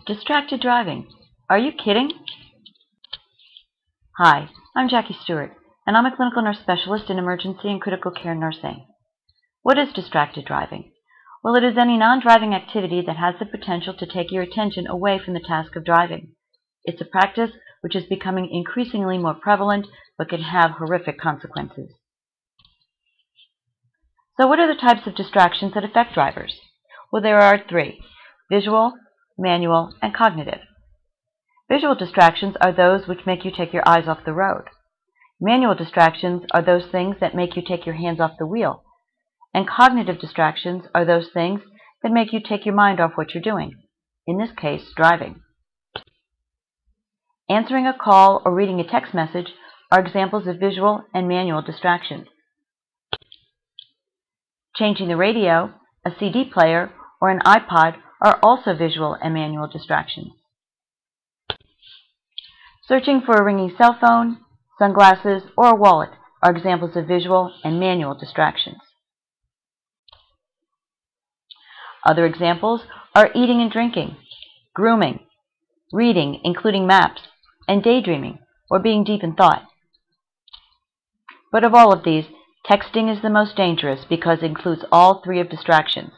Distracted driving. Are you kidding? Hi, I'm Jackie Stewart, and I'm a clinical nurse specialist in emergency and critical care nursing. What is distracted driving? Well, it is any non-driving activity that has the potential to take your attention away from the task of driving. It's a practice which is becoming increasingly more prevalent but can have horrific consequences. So what are the types of distractions that affect drivers? Well, there are three: visual, manual, and cognitive. Visual distractions are those which make you take your eyes off the road. Manual distractions are those things that make you take your hands off the wheel. And cognitive distractions are those things that make you take your mind off what you're doing, in this case, driving. Answering a call or reading a text message are examples of visual and manual distractions. Changing the radio, a CD player, or an iPod are also visual and manual distractions. Searching for a ringing cell phone, sunglasses, or a wallet are examples of visual and manual distractions. Other examples are eating and drinking, grooming, reading, including maps, and daydreaming, or being deep in thought. But of all of these, texting is the most dangerous because it includes all three of distractions.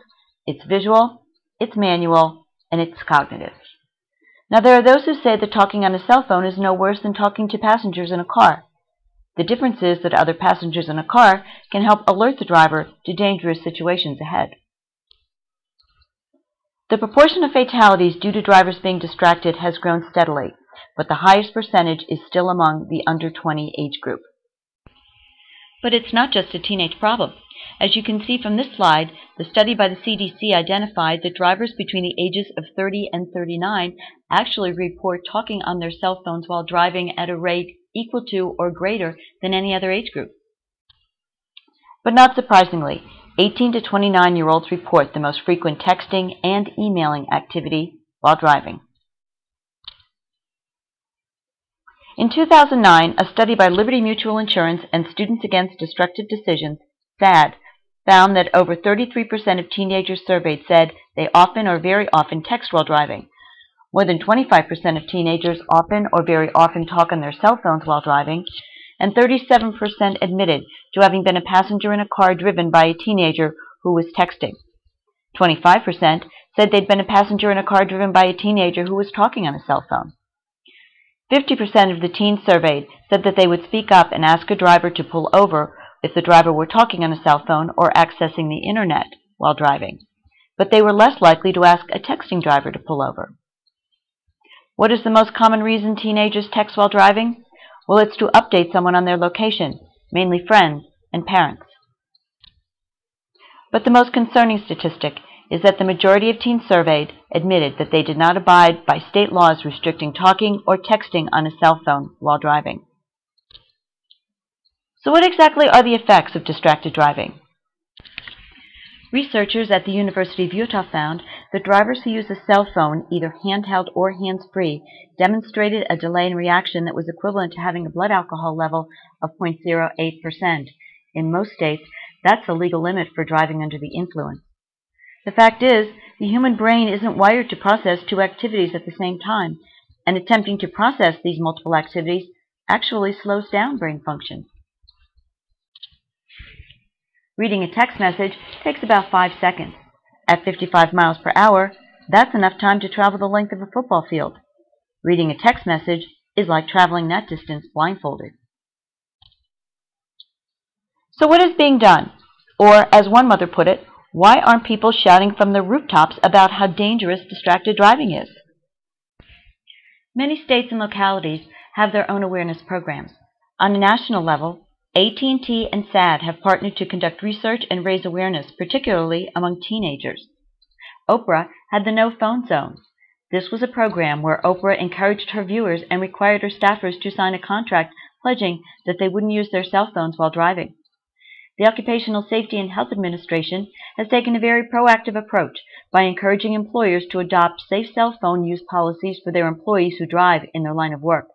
It's visual, it's manual, and it's cognitive. Now, there are those who say that talking on a cell phone is no worse than talking to passengers in a car. The difference is that other passengers in a car can help alert the driver to dangerous situations ahead. The proportion of fatalities due to drivers being distracted has grown steadily, but the highest percentage is still among the under 20 age group. But it's not just a teenage problem. As you can see from this slide, the study by the CDC identified that drivers between the ages of 30 and 39 actually report talking on their cell phones while driving at a rate equal to or greater than any other age group. But not surprisingly, 18 to 29-year-olds report the most frequent texting and emailing activity while driving. In 2009, a study by Liberty Mutual Insurance and Students Against Destructive Decisions, SAD, found that over 33% of teenagers surveyed said they often or very often text while driving. More than 25% of teenagers often or very often talk on their cell phones while driving, and 37% admitted to having been a passenger in a car driven by a teenager who was texting. 25% said they'd been a passenger in a car driven by a teenager who was talking on a cell phone. 50% of the teens surveyed said that they would speak up and ask a driver to pull over if the driver were talking on a cell phone or accessing the internet while driving, but they were less likely to ask a texting driver to pull over. What is the most common reason teenagers text while driving? Well, it's to update someone on their location, mainly friends and parents. But the most concerning statistic is that the majority of teens surveyed admitted that they did not abide by state laws restricting talking or texting on a cell phone while driving. So what exactly are the effects of distracted driving? Researchers at the University of Utah found that drivers who use a cell phone, either handheld or hands-free, demonstrated a delay in reaction that was equivalent to having a blood alcohol level of 0.08%. In most states, that's the legal limit for driving under the influence. The fact is, the human brain isn't wired to process two activities at the same time, and attempting to process these multiple activities actually slows down brain function. Reading a text message takes about 5 seconds. At 55 miles per hour, that's enough time to travel the length of a football field. Reading a text message is like traveling that distance blindfolded. So what is being done? Or, as one mother put it, why aren't people shouting from the rooftops about how dangerous distracted driving is? Many states and localities have their own awareness programs. On a national level, AT&T and SAD have partnered to conduct research and raise awareness, particularly among teenagers. Oprah had the No Phone Zone. This was a program where Oprah encouraged her viewers and required her staffers to sign a contract pledging that they wouldn't use their cell phones while driving. The Occupational Safety and Health Administration has taken a very proactive approach by encouraging employers to adopt safe cell phone use policies for their employees who drive in their line of work.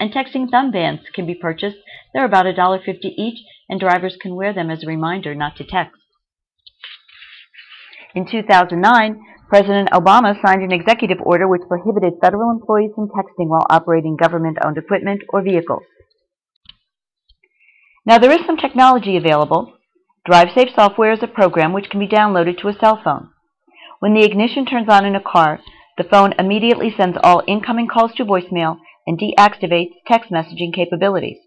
And texting thumb bands can be purchased. They're about $1.50 each, and drivers can wear them as a reminder not to text. In 2009, President Obama signed an executive order which prohibited federal employees from texting while operating government-owned equipment or vehicles. Now, there is some technology available. DriveSafe software is a program which can be downloaded to a cell phone. When the ignition turns on in a car, the phone immediately sends all incoming calls to voicemail and deactivates text messaging capabilities.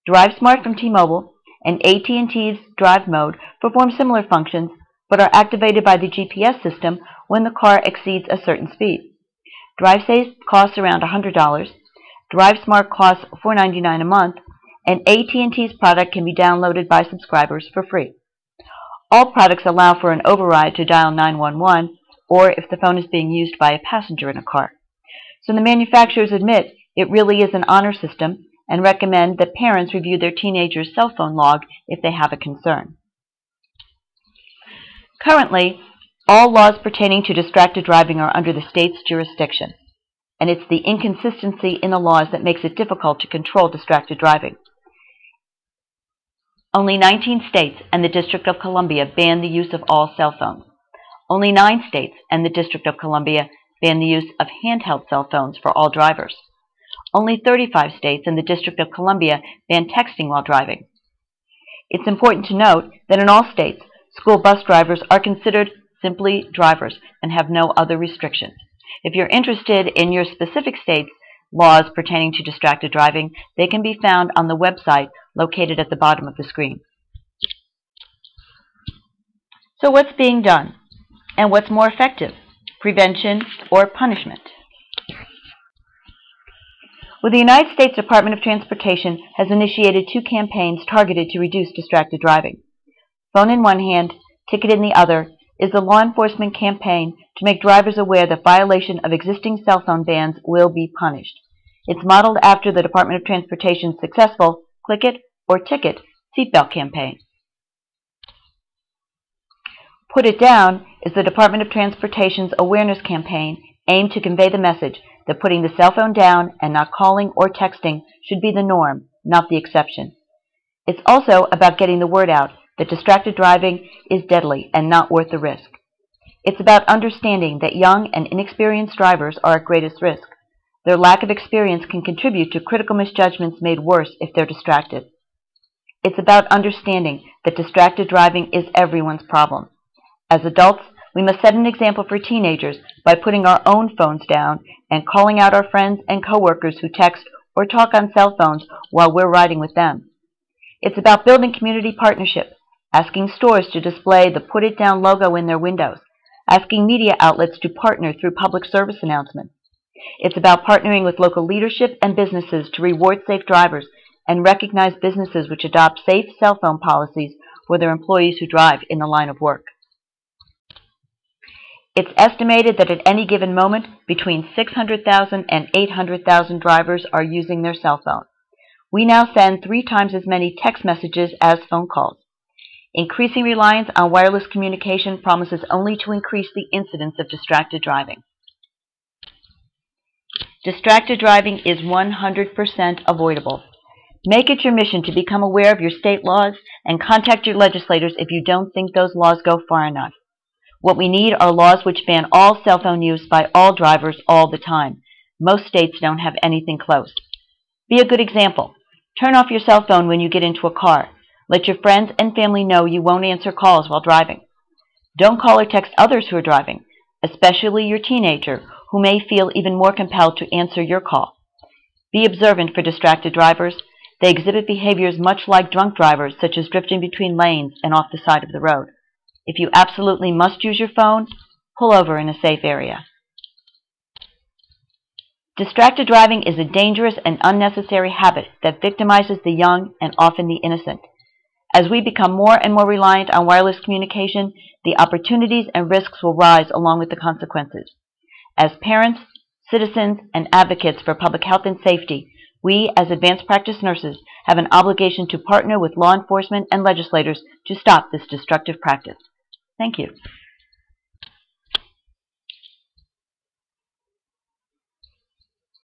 DriveSmart from T-Mobile and AT&T's Drive Mode perform similar functions, but are activated by the GPS system when the car exceeds a certain speed. DriveSafe costs around $100, DriveSmart costs $4.99 a month, and AT&T's product can be downloaded by subscribers for free. All products allow for an override to dial 911, or if the phone is being used by a passenger in a car. So the manufacturers admit it really is an honor system and recommend that parents review their teenagers' cell phone log if they have a concern. Currently, all laws pertaining to distracted driving are under the state's jurisdiction, and it's the inconsistency in the laws that makes it difficult to control distracted driving. Only 19 states and the District of Columbia ban the use of all cell phones. Only 9 states and the District of Columbia ban the use of handheld cell phones for all drivers. Only 35 states and the District of Columbia ban texting while driving. It's important to note that in all states, school bus drivers are considered simply drivers and have no other restrictions. If you're interested in your specific state's laws pertaining to distracted driving, they can be found on the website located at the bottom of the screen. So what's being done? And what's more effective, prevention or punishment? Well, the United States Department of Transportation has initiated 2 campaigns targeted to reduce distracted driving. Phone in one hand, ticket in the other is the law enforcement campaign to make drivers aware that violation of existing cell phone bans will be punished. It's modeled after the Department of Transportation's successful Click It or Ticket seatbelt campaign. Put It Down is the Department of Transportation's awareness campaign aimed to convey the message that putting the cell phone down and not calling or texting should be the norm, not the exception. It's also about getting the word out that distracted driving is deadly and not worth the risk. It's about understanding that young and inexperienced drivers are at greatest risk. Their lack of experience can contribute to critical misjudgments made worse if they're distracted. It's about understanding that distracted driving is everyone's problem. As adults, we must set an example for teenagers by putting our own phones down and calling out our friends and coworkers who text or talk on cell phones while we're riding with them. It's about building community partnership, asking stores to display the Put It Down logo in their windows, asking media outlets to partner through public service announcements. It's about partnering with local leadership and businesses to reward safe drivers and recognize businesses which adopt safe cell phone policies for their employees who drive in the line of work. It's estimated that at any given moment, between 600,000 and 800,000 drivers are using their cell phone. We now send 3 times as many text messages as phone calls. Increasing reliance on wireless communication promises only to increase the incidence of distracted driving. Distracted driving is 100% avoidable. Make it your mission to become aware of your state laws and contact your legislators if you don't think those laws go far enough. What we need are laws which ban all cell phone use by all drivers all the time. Most states don't have anything close. Be a good example. Turn off your cell phone when you get into a car. Let your friends and family know you won't answer calls while driving. Don't call or text others who are driving, especially your teenager, who may feel even more compelled to answer your call. Be observant for distracted drivers. They exhibit behaviors much like drunk drivers, such as drifting between lanes and off the side of the road. If you absolutely must use your phone, pull over in a safe area. Distracted driving is a dangerous and unnecessary habit that victimizes the young and often the innocent. As we become more and more reliant on wireless communication, the opportunities and risks will rise along with the consequences. As parents, citizens, and advocates for public health and safety, we, as advanced practice nurses, have an obligation to partner with law enforcement and legislators to stop this destructive practice. Thank you.